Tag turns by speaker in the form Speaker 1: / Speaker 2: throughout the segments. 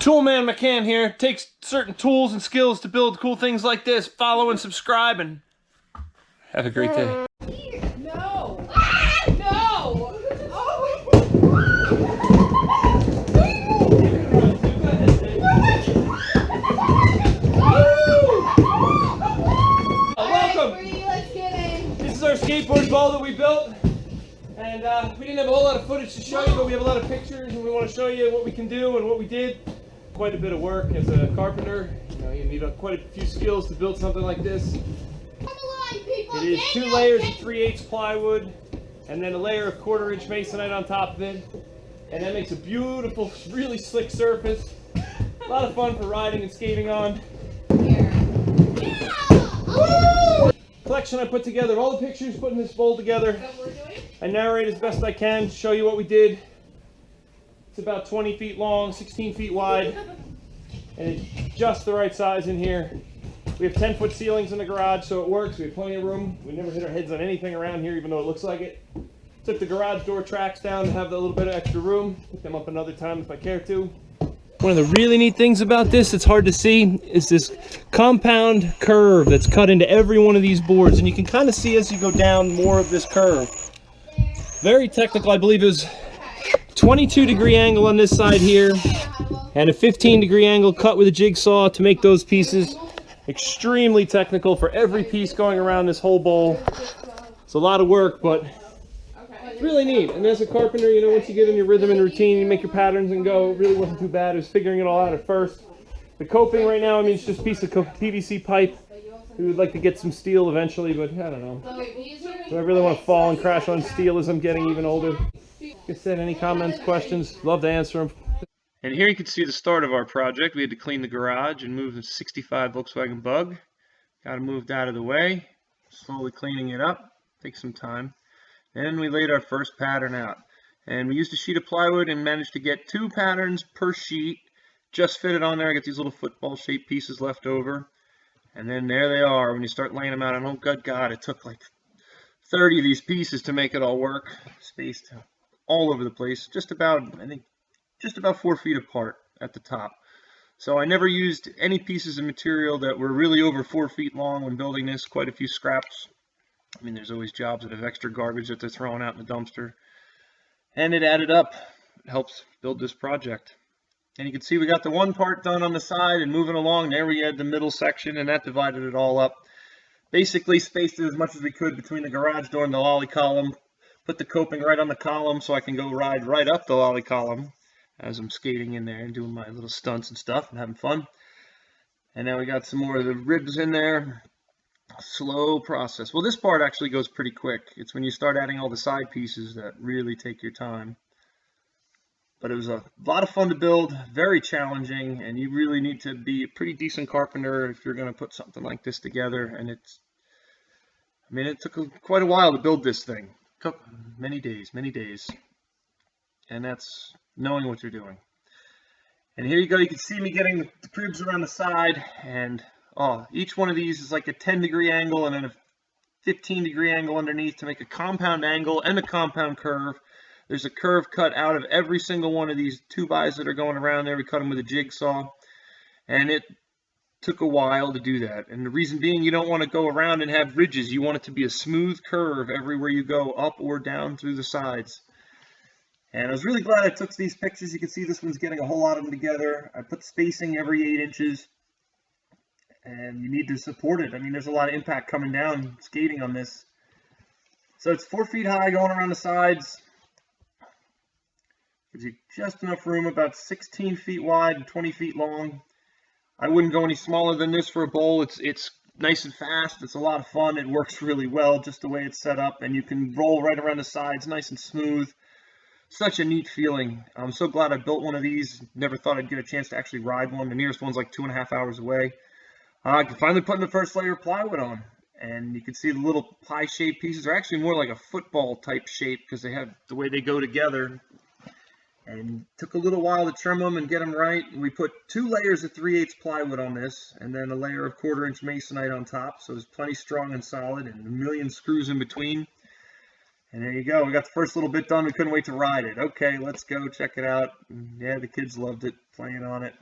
Speaker 1: Toolman McCann here. Takes certain tools and skills to build cool things like this. Follow and subscribe and have a great day.
Speaker 2: No! No!
Speaker 1: Welcome! This is our skateboard ball that we built. And we didn't have a whole lot of footage to show you, but we have a lot of pictures and we want to show you what we can do and what we did. Quite a bit of work as a carpenter. You know, you need quite a few skills to build something like this. It is 2 layers of 3/8 plywood and then a layer of 1/4 inch masonite on top of it. And that makes a beautiful, really slick surface. A lot of fun for riding and skating on. Collection I put together, all the pictures putting this bowl together. I narrate as best I can to show you what we did. It's about 20 feet long, 16 feet wide, and it's just the right size in here. We have 10-foot ceilings in the garage, so it works. We have plenty of room. We never hit our heads on anything around here, even though it looks like it. Took the garage door tracks down to have a little bit of extra room. Pick them up another time if I care to. One of the really neat things about this, it's hard to see, is this compound curve that's cut into every one of these boards, and you can kind of see as you go down more of this curve. Very technical. I believe it was 22-degree angle on this side here, and a 15-degree angle cut with a jigsaw to make those pieces. Extremely technical for every piece going around this whole bowl. It's a lot of work, but it's really neat. And as a carpenter, you know, once you get in your rhythm and routine, you make your patterns and go. It really wasn't too bad. It was figuring it all out at first. The coping right now, I mean, it's just a piece of PVC pipe. We would like to get some steel eventually, but I don't know. Do I really want to fall and crash on steel as I'm getting even older? Like I said, any comments, questions, love to answer them. And here you can see the start of our project. We had to clean the garage and move the 65 Volkswagen Bug. Got it moved out of the way. Slowly cleaning it up. Takes some time. Then we laid our first pattern out. And we used a sheet of plywood and managed to get 2 patterns per sheet. Just fit it on there. I get these little football shaped pieces left over. And then there they are when you start laying them out. And oh good God, it took like 30 of these pieces to make it all work. Spaced all over the place. Just about, I think, just about 4 feet apart at the top. So I never used any pieces of material that were really over 4 feet long when building this. Quite a few scraps. I mean, there's always jobs that have extra garbage that they're throwing out in the dumpster. And it added up. It helps build this project. And you can see we got the one part done on the side and moving along. There we had the middle section, and that divided it all up. Basically spaced it as much as we could between the garage door and the lolly column. Put the coping right on the column so I can go ride right up the lolly column as I'm skating in there and doing my little stunts and stuff and having fun. And now we got some more of the ribs in there. Slow process. Well, this part actually goes pretty quick. It's when you start adding all the side pieces that really take your time. But it was a lot of fun to build, very challenging, and you really need to be a pretty decent carpenter if you're going to put something like this together. And it's, I mean, it took quite a while to build this thing. It took many days. And that's knowing what you're doing. And here you go. You can see me getting the cribs around the side, and each one of these is like a 10-degree angle and then a 15-degree angle underneath to make a compound angle and a compound curve. There's a curve cut out of every single one of these 2x that are going around there. We cut them with a jigsaw, and it took a while to do that. And the reason being, you don't want to go around and have ridges. You want it to be a smooth curve everywhere you go, up or down through the sides. And I was really glad I took these pictures. You can see this one's getting a whole lot of them together. I put spacing every 8 inches. And you need to support it. I mean, there's a lot of impact coming down skating on this. So it's 4 feet high going around the sides. Gives you just enough room, about 16 feet wide and 20 feet long. I wouldn't go any smaller than this for a bowl. It's nice and fast. It's a lot of fun. It works really well just the way it's set up. And you can roll right around the sides nice and smooth. Such a neat feeling. I'm so glad I built one of these. Never thought I'd get a chance to actually ride one. The nearest one's like 2.5 hours away. I can finally put the first layer of plywood on, and you can see the little pie-shaped pieces are actually more like a football type shape because they have the way they go together. And took a little while to trim them and get them right. And we put 2 layers of 3/8 plywood on this, and then a layer of 1/4 inch masonite on top, so it's plenty strong and solid, and a million screws in between. And there you go. We got the first little bit done. We couldn't wait to ride it. Okay, let's go check it out. And yeah, the kids loved it, playing on it.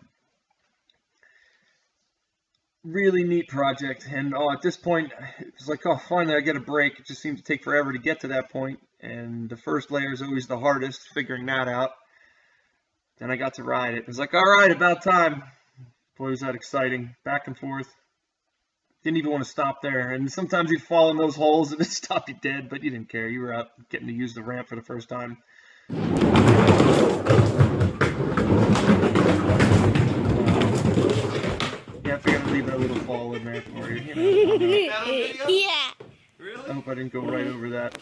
Speaker 1: really neat project. And at this point, it was like, oh, finally I get a break. It just seemed to take forever to get to that point. And the first layer is always the hardest, figuring that out. Then I got to ride it. It was like, all right, about time. Boy, was that exciting. Back and forth. Didn't even want to stop there. And sometimes you'd fall in those holes and it'd stop you dead, but you didn't care. You were out getting to use the ramp for the first time. Yeah, I figured I'd leave that little fall in there for you.
Speaker 3: Yeah.
Speaker 1: I hope I didn't go right over that.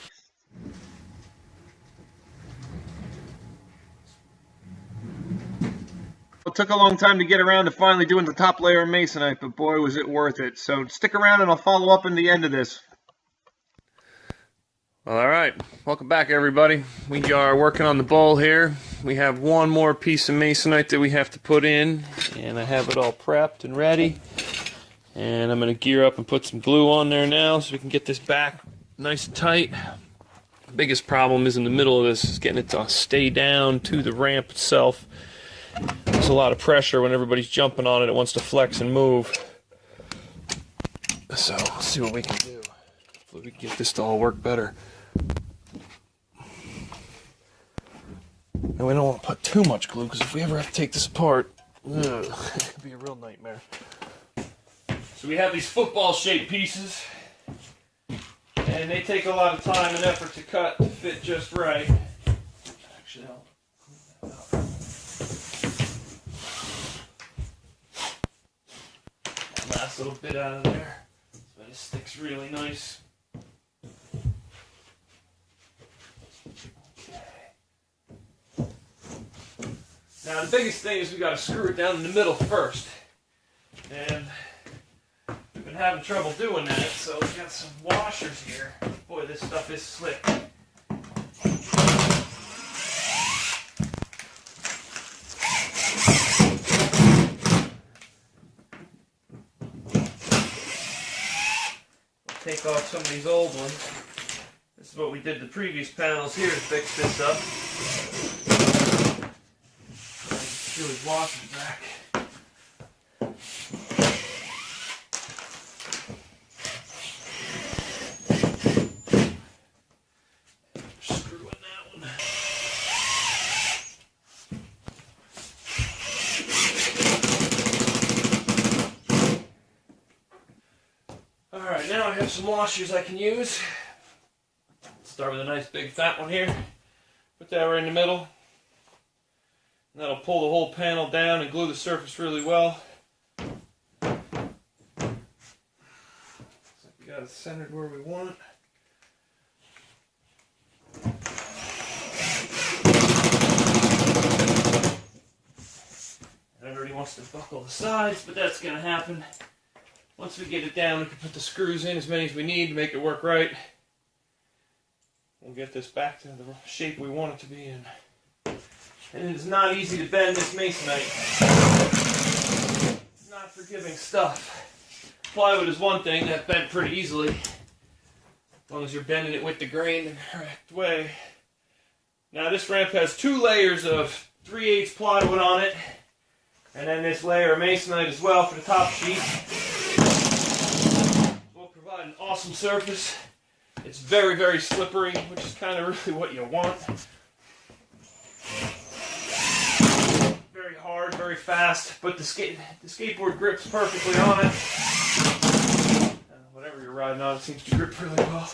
Speaker 1: It took a long time to get around to finally doing the top layer of masonite, but boy was it worth it. So stick around and I'll follow up in the end of this. Well, alright, welcome back everybody. We are working on the bowl here. We have one more piece of masonite that we have to put in, and I have it all prepped and ready. And I'm going to gear up and put some glue on there now so we can get this back nice and tight. The biggest problem is in the middle of this, is getting it to stay down to the ramp itself. There's a lot of pressure when everybody's jumping on it. It wants to flex and move. So let's see what we can do. Hopefully we can get this to all work better. And we don't want to put too much glue, because if we ever have to take this apart, it could be a real nightmare. So we have these football-shaped pieces, and they take a lot of time and effort to cut to fit just right. Actually, I'll clean that up. Last little bit out of there, so it sticks really nice. Now the biggest thing is we got to screw it down in the middle first, and we've been having trouble doing that. So we got some washers here. Boy, this stuff is slick. Take off some of these old ones. This is what we did the previous panels here to fix this up. Screw his washers back. Screw in that one. Alright, now I have some washers I can use. Start with a nice big fat one here. Put that right in the middle. And that'll pull the whole panel down and glue the surface really well. Looks like we got it centered where we want it. Everybody wants to buckle the sides, but that's going to happen. Once we get it down, we can put the screws in, as many as we need to make it work right. We'll get this back to the shape we want it to be in. And it's not easy to bend this masonite. It's not forgiving stuff. Plywood is one thing that bent pretty easily, as long as you're bending it with the grain the correct way. Now this ramp has 2 layers of 3/8 plywood on it, and then this layer of masonite as well for the top sheet. Will provide an awesome surface. It's very, very slippery, which is kind of really what you want. Very hard, very fast, but the skateboard grips perfectly on it. Whatever you're riding on, it seems to grip really well.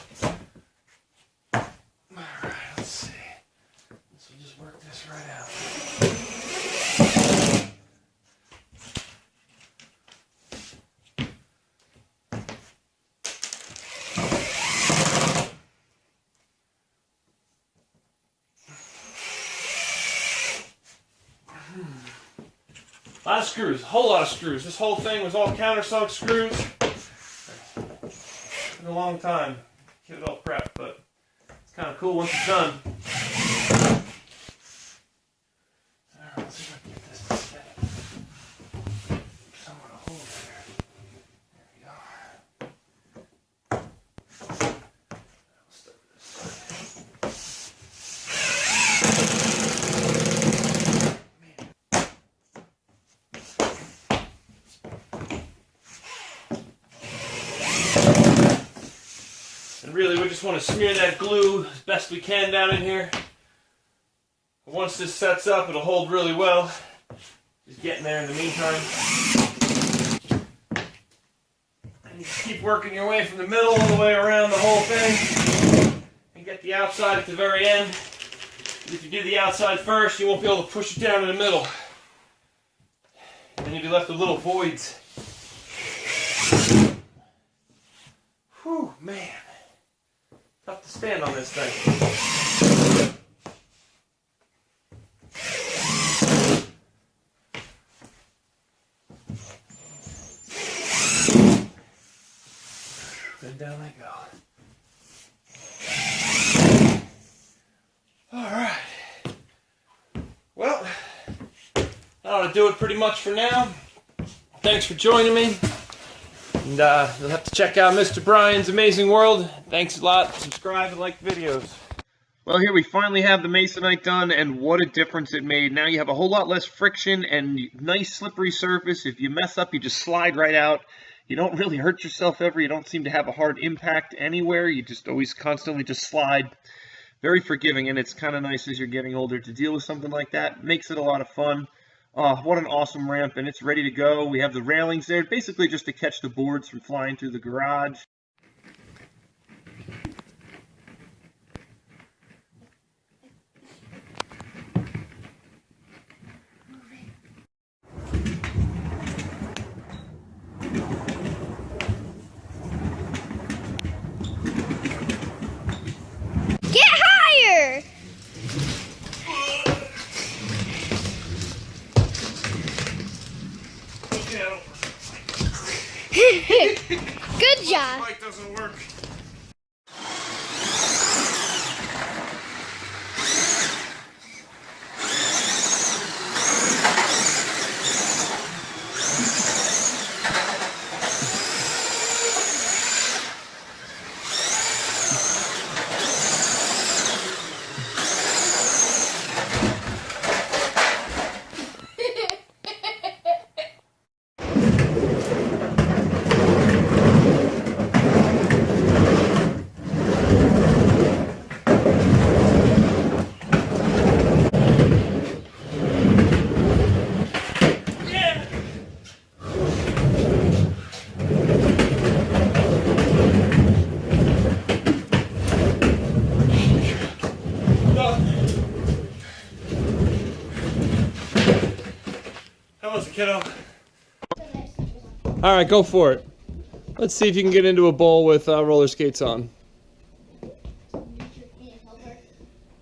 Speaker 1: Alright, let's see. So we'll just work this right out. A lot of screws, a whole lot of screws. This whole thing was all countersunk screws. It's been a long time to get it all prepped, but it's kind of cool once it's done. Alright, let's see if I can get this to stay. Somewhere to hold there. There we go. We'll start with this side. just want to smear that glue as best we can down in here. Once this sets up, it'll hold really well. Just getting there in the meantime. And you keep working your way from the middle all the way around the whole thing. And get the outside at the very end. If you do the outside first, you won't be able to push it down in the middle. Then you'll be left with little voids. Whew, man. Tough to stand on this thing. Then down they go. Alright. Well, that ought to do it pretty much for now. Thanks for joining me. And you'll have to check out Mr. Brian's Amazing World. Thanks a lot. Subscribe and like the videos. Well, here we finally have the masonite done, and what a difference it made. Now you have a whole lot less friction and nice slippery surface. If you mess up, you just slide right out. You don't really hurt yourself ever. You don't seem to have a hard impact anywhere. You just always constantly just slide. Very forgiving, and it's kind of nice as you're getting older to deal with something like that. Makes it a lot of fun. What an awesome ramp, and it's ready to go. We have the railings there, basically just to catch the boards from flying through the garage.
Speaker 3: Get higher! Good job.
Speaker 1: Bike doesn't work. How was it, kiddo? All right, go for it. Let's see if you can get into a bowl with roller skates on.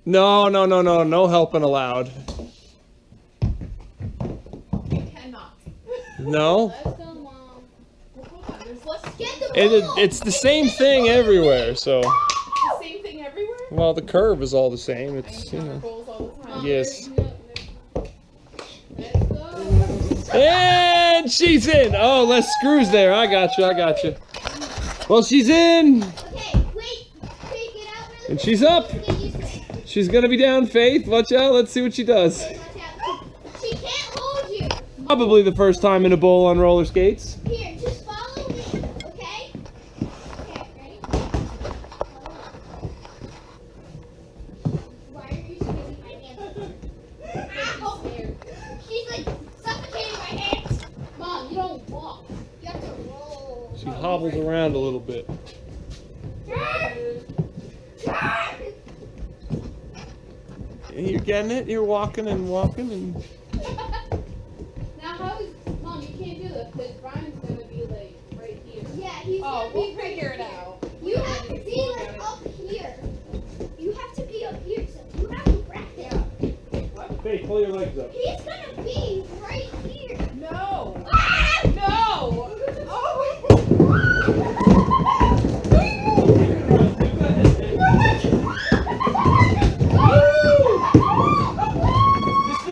Speaker 1: No helping allowed.
Speaker 2: You cannot.
Speaker 3: Let's
Speaker 1: No?
Speaker 3: go, Mom.
Speaker 2: Let's get the
Speaker 1: It's the same thing everywhere, so.
Speaker 2: The same thing everywhere?
Speaker 1: Well, the curve is all the same. It's, you know.
Speaker 2: Goals all the time.
Speaker 1: Yes.
Speaker 3: Let's go.
Speaker 1: And she's in. Oh, less screws there. I got you. Well, she's in.
Speaker 3: Okay, wait, get out really
Speaker 1: And she's up.
Speaker 3: quick. Get used to it.
Speaker 1: She's going to be down, Faith. Watch out. Let's see what she does.
Speaker 3: Watch out. She can't hold you.
Speaker 1: Probably the first time in a bowl on roller skates.
Speaker 3: Here, just follow me, okay? Okay, ready? Why are you squeezing my hands? Ow! She's like suffocating my hands. Mom, you don't walk. You have to roll.
Speaker 1: She hobbles around a little bit. You're getting it? You're walking and.
Speaker 2: Now how is Mom, you can't do this because Brian's gonna be like right here.
Speaker 3: Yeah, he's
Speaker 2: Oh,
Speaker 3: gonna
Speaker 2: we'll
Speaker 3: be right
Speaker 2: figure it
Speaker 3: here.
Speaker 2: out.